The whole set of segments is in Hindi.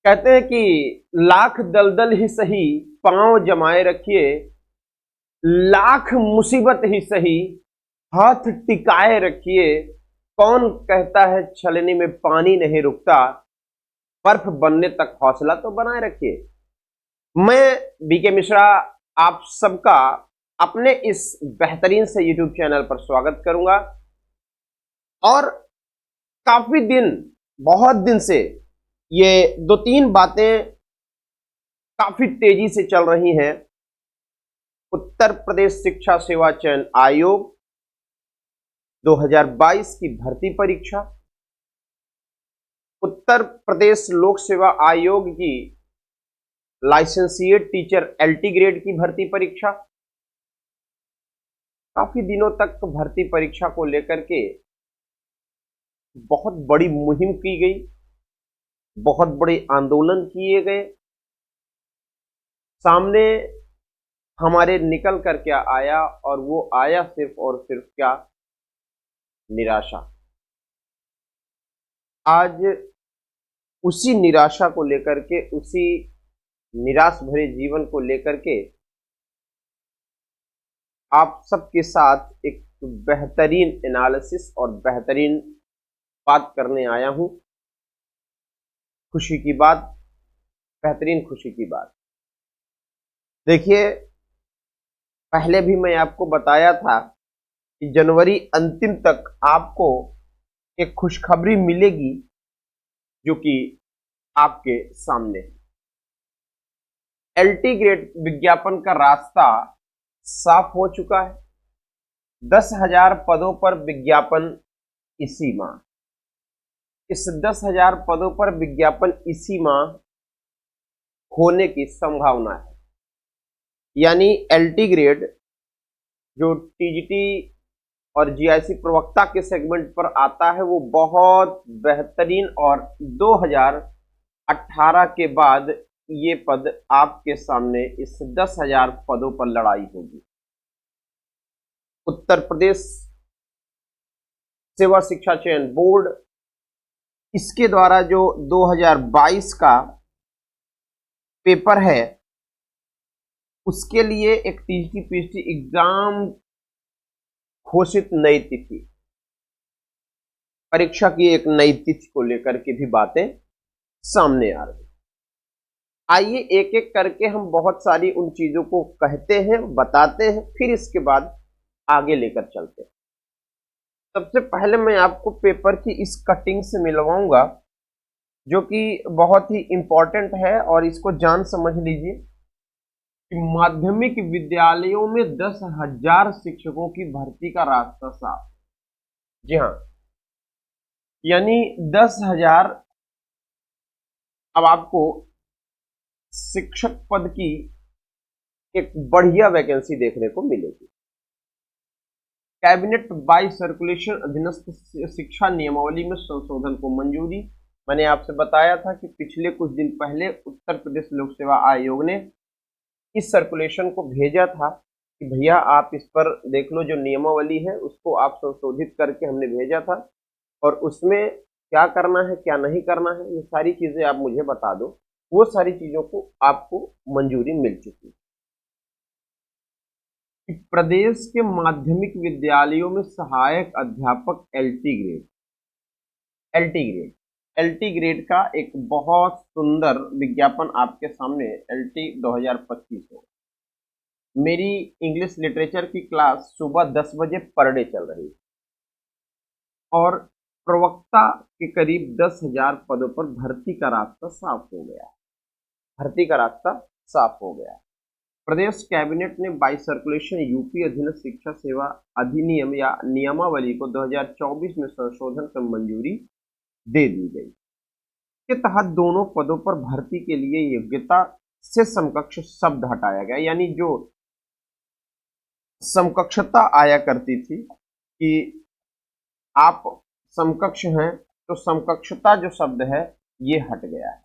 कहते हैं कि लाख दलदल ही सही, पांव जमाए रखिए, लाख मुसीबत ही सही, हाथ टिकाए रखिए। कौन कहता है छलनी में पानी नहीं रुकता, बर्फ बनने तक हौसला तो बनाए रखिए। मैं बीके मिश्रा आप सबका अपने इस बेहतरीन से यूट्यूब चैनल पर स्वागत करूंगा। और काफी दिन, बहुत दिन से ये दो तीन बातें काफी तेजी से चल रही हैं। उत्तर प्रदेश शिक्षा सेवा चयन आयोग 2022 की भर्ती परीक्षा, उत्तर प्रदेश लोक सेवा आयोग की लाइसेंसिएट टीचर एलटी ग्रेड की भर्ती परीक्षा। काफी दिनों तक भर्ती परीक्षा को लेकर के बहुत बड़ी मुहिम की गई, बहुत बड़े आंदोलन किए गए। सामने हमारे निकल कर क्या आया, और वो आया सिर्फ और सिर्फ क्या, निराशा। आज उसी निराशा को लेकर के, उसी निराश भरे जीवन को लेकर के आप सबके साथ एक बेहतरीन एनालिसिस और बेहतरीन बात करने आया हूं। खुशी की बात, बेहतरीन खुशी की बात। देखिए, पहले भी मैं आपको बताया था कि जनवरी अंतिम तक आपको एक खुशखबरी मिलेगी जो कि आपके सामने है। एलटी ग्रेड विज्ञापन का रास्ता साफ हो चुका है। 10,000 पदों पर विज्ञापन इसी माह, इस 10,000 पदों पर विज्ञापन इसी माह होने की संभावना है। यानी एलटी ग्रेड जो टीजीटी और जीआईसी प्रवक्ता के सेगमेंट पर आता है, वो बहुत बेहतरीन, और 2018 के बाद ये पद आपके सामने इस 10,000 पदों पर लड़ाई होगी। उत्तर प्रदेश सेवा शिक्षा चयन बोर्ड, इसके द्वारा जो 2022 का पेपर है, उसके लिए एक टीजीटी पीजीटी एग्जाम घोषित नई तिथि, परीक्षा की एक नई तिथि को लेकर के भी बातें सामने आ रही। आइए एक एक करके हम बहुत सारी उन चीजों को कहते हैं, बताते हैं, फिर इसके बाद आगे लेकर चलते हैं। सबसे पहले मैं आपको पेपर की इस कटिंग से मिलवाऊंगा जो कि बहुत ही इंपॉर्टेंट है, और इसको जान समझ लीजिए कि माध्यमिक विद्यालयों में 10,000 शिक्षकों की भर्ती का रास्ता साफ। जी हाँ, यानी 10,000 अब आपको शिक्षक पद की एक बढ़िया वैकेंसी देखने को मिलेगी। कैबिनेट बाय सर्कुलेशन अधीनस्थ शिक्षा नियमावली में संशोधन को मंजूरी। मैंने आपसे बताया था कि पिछले कुछ दिन पहले उत्तर प्रदेश लोक सेवा आयोग ने इस सर्कुलेशन को भेजा था कि भैया आप इस पर देख लो, जो नियमावली है उसको आप संशोधित करके हमने भेजा था, और उसमें क्या करना है क्या नहीं करना है, ये सारी चीजें आप मुझे बता दो। वो सारी चीजों को आपको मंजूरी मिल चुकी है कि प्रदेश के माध्यमिक विद्यालयों में सहायक अध्यापक एलटी ग्रेड का एक बहुत सुंदर विज्ञापन आपके सामने एलटी 2025 हो। मेरी इंग्लिश लिटरेचर की क्लास सुबह 10 बजे पर डे चल रही है, और प्रवक्ता के करीब 10,000 पदों पर भर्ती का रास्ता साफ हो गया। भर्ती का रास्ता साफ हो गया। प्रदेश कैबिनेट ने बाई सर्कुलेशन यूपी अधीनस्थ शिक्षा सेवा अधिनियम या नियमावली को 2024 में संशोधन कर मंजूरी दे दी गई। के तहत दोनों पदों पर भर्ती के लिए योग्यता से समकक्ष शब्द हटाया गया। यानी जो समकक्षता आया करती थी कि आप समकक्ष हैं, तो समकक्षता जो शब्द है ये हट गया है।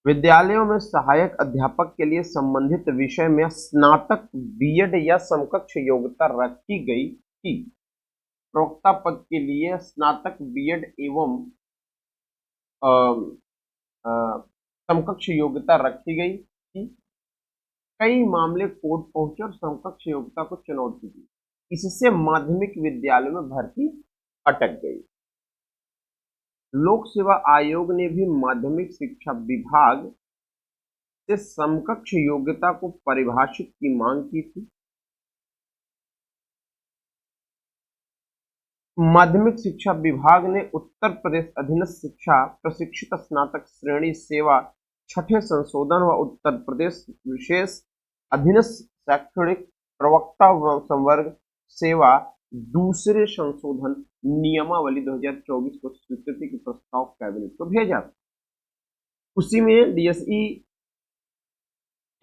विद्यालयों में सहायक अध्यापक के लिए संबंधित विषय में स्नातक बीएड या समकक्ष योग्यता रखी गई थी। प्रवक्ता पद के लिए स्नातक बीएड एवं समकक्ष योग्यता रखी गई थी। कई मामले कोर्ट पहुंचे और समकक्ष योग्यता को चुनौती दी। इससे माध्यमिक विद्यालयों में भर्ती अटक गई। लोक सेवा आयोग ने भी माध्यमिक शिक्षा विभाग से समकक्ष योग्यता को परिभाषित की मांग की थी। माध्यमिक शिक्षा विभाग ने उत्तर प्रदेश अधीनस्थ शिक्षा प्रशिक्षित स्नातक श्रेणी सेवा छठे संशोधन व उत्तर प्रदेश विशेष अधीनस्थ शैक्षणिक प्रवक्ता संवर्ग सेवा दूसरे संशोधन नियमावली 2024 को स्वीकृति के प्रस्ताव कैबिनेट को भेजा। उसी में डीएसई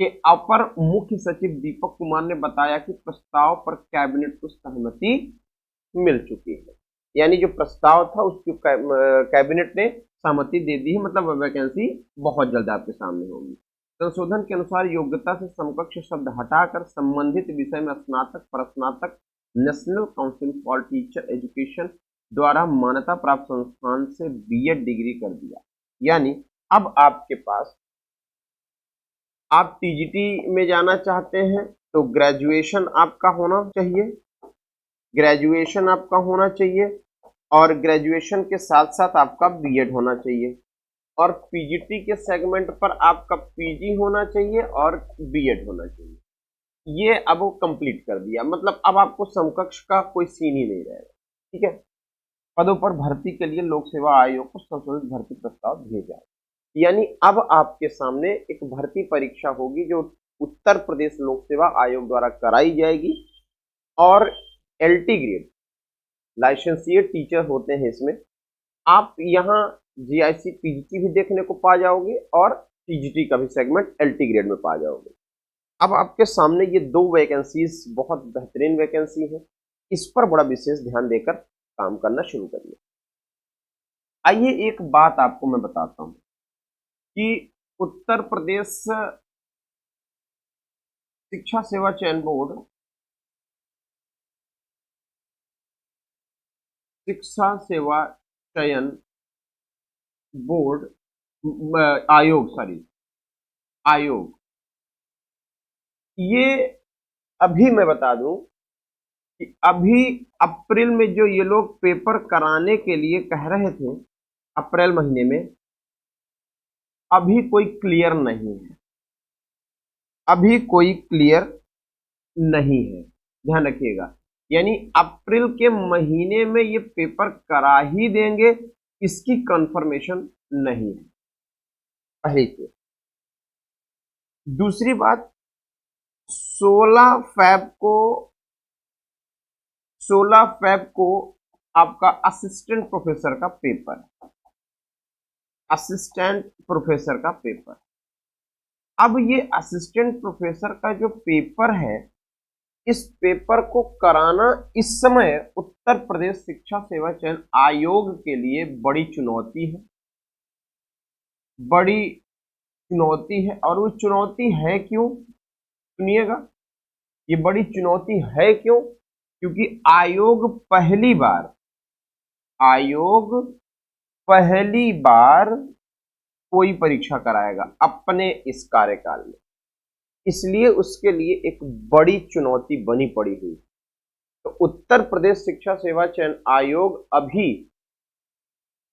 के अपर मुख्य सचिव दीपक कुमार ने बताया कि प्रस्ताव पर कैबिनेट को सहमति मिल चुकी है। यानी जो प्रस्ताव था उसकी कैबिनेट ने सहमति दे दी है, मतलब वैकेंसी बहुत जल्द आपके सामने होगी। संशोधन के अनुसार योग्यता से समकक्ष शब्द हटाकर संबंधित विषय में स्नातक प्रस्नातक national council for teacher education द्वारा मान्यता प्राप्त संस्थान से बीएड डिग्री कर दिया। यानी अब आपके पास, आप टीजीटी में जाना चाहते हैं तो ग्रेजुएशन आपका होना चाहिए, ग्रेजुएशन आपका होना चाहिए और ग्रेजुएशन के साथ साथ आपका बीएड होना चाहिए, और पीजीटी के सेगमेंट पर आपका पीजी होना चाहिए और बीएड होना चाहिए। ये अब वो कंप्लीट कर दिया, मतलब अब आपको समकक्ष का कोई सीन ही नहीं रहेगा। ठीक है। पदों पर भर्ती के लिए लोक सेवा आयोग को संशोधित भर्ती प्रस्ताव भेजा। यानी अब आपके सामने एक भर्ती परीक्षा होगी जो उत्तर प्रदेश लोक सेवा आयोग द्वारा कराई जाएगी, और एलटी ग्रेड लाइसेंसिएट टीचर होते हैं इसमें। आप यहाँ जीआईसी पीजीटी भी देखने को पा जाओगे और टीजीटी का भी सेगमेंट एलटी ग्रेड में पा जाओगे। अब आपके सामने ये दो वैकेंसीज बहुत बेहतरीन वैकेंसी है, इस पर बड़ा विशेष ध्यान देकर काम करना शुरू करिए। आइए एक बात आपको मैं बताता हूं कि उत्तर प्रदेश शिक्षा सेवा चयन बोर्ड शिक्षा सेवा चयन बोर्ड आयोग ये अभी मैं बता दूं कि अभी अप्रैल में जो ये लोग पेपर कराने के लिए कह रहे थे, अप्रैल महीने में, अभी कोई क्लियर नहीं है, अभी कोई क्लियर नहीं है, ध्यान रखिएगा। यानी अप्रैल के महीने में ये पेपर करा ही देंगे, इसकी कंफर्मेशन नहीं है, पहली चीज। दूसरी बात, 16 फेब को आपका असिस्टेंट प्रोफेसर का पेपर, असिस्टेंट प्रोफेसर का पेपर। अब ये असिस्टेंट प्रोफेसर का जो पेपर है, इस पेपर को कराना इस समय उत्तर प्रदेश शिक्षा सेवा चयन आयोग के लिए बड़ी चुनौती है, बड़ी चुनौती है। और वो चुनौती है क्यों, सुनिएगा, ये बड़ी चुनौती है क्यों? क्योंकि आयोग पहली बार कोई परीक्षा कराएगा अपने इस कार्यकाल में, इसलिए उसके लिए एक बड़ी चुनौती बनी पड़ी हुई। तो उत्तर प्रदेश शिक्षा सेवा चयन आयोग अभी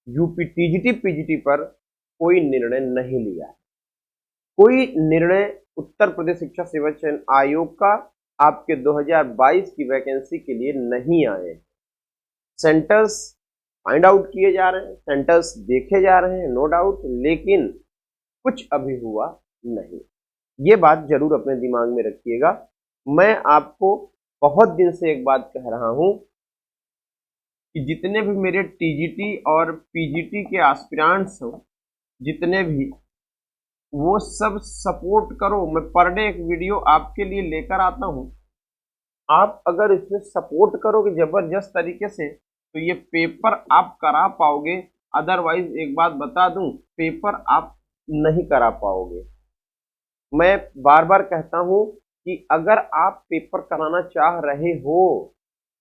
यूपी टीजीटी पीजीटी पर कोई निर्णय नहीं लिया है। कोई निर्णय उत्तर प्रदेश शिक्षा सेवा चयन आयोग का आपके 2022 की वैकेंसी के लिए नहीं आए। सेंटर्स फाइंड आउट किए जा रहे हैं, सेंटर्स देखे जा रहे हैं, नो डाउट, लेकिन कुछ अभी हुआ नहीं। ये बात जरूर अपने दिमाग में रखिएगा। मैं आपको बहुत दिन से एक बात कह रहा हूं कि जितने भी मेरे टीजीटी और पीजीटी के एस्पिरेंट्स हो, जितने भी, वो सब सपोर्ट करो। मैं पर डे एक वीडियो आपके लिए लेकर आता हूं, आप अगर इसमें सपोर्ट करोगे जबरदस्त तरीके से तो ये पेपर आप करा पाओगे। अदरवाइज एक बात बता दूं, पेपर आप नहीं करा पाओगे। मैं बार बार कहता हूं कि अगर आप पेपर कराना चाह रहे हो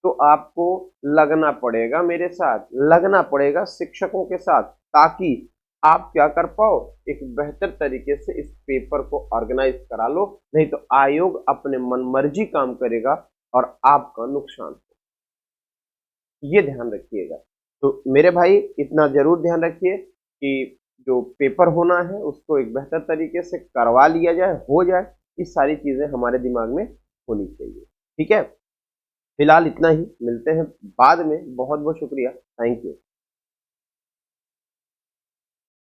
तो आपको लगना पड़ेगा मेरे साथ, लगना पड़ेगा शिक्षकों के साथ, ताकि आप क्या कर पाओ, एक बेहतर तरीके से इस पेपर को ऑर्गेनाइज करा लो, नहीं तो आयोग अपने मनमर्जी काम करेगा और आपका नुकसान हो। ये ध्यान रखिएगा। तो मेरे भाई इतना जरूर ध्यान रखिए कि जो पेपर होना है उसको एक बेहतर तरीके से करवा लिया जाए, हो जाए, ये सारी चीजें हमारे दिमाग में होनी चाहिए। ठीक है, फिलहाल इतना ही, मिलते हैं बाद में। बहुत बहुत शुक्रिया, थैंक यू।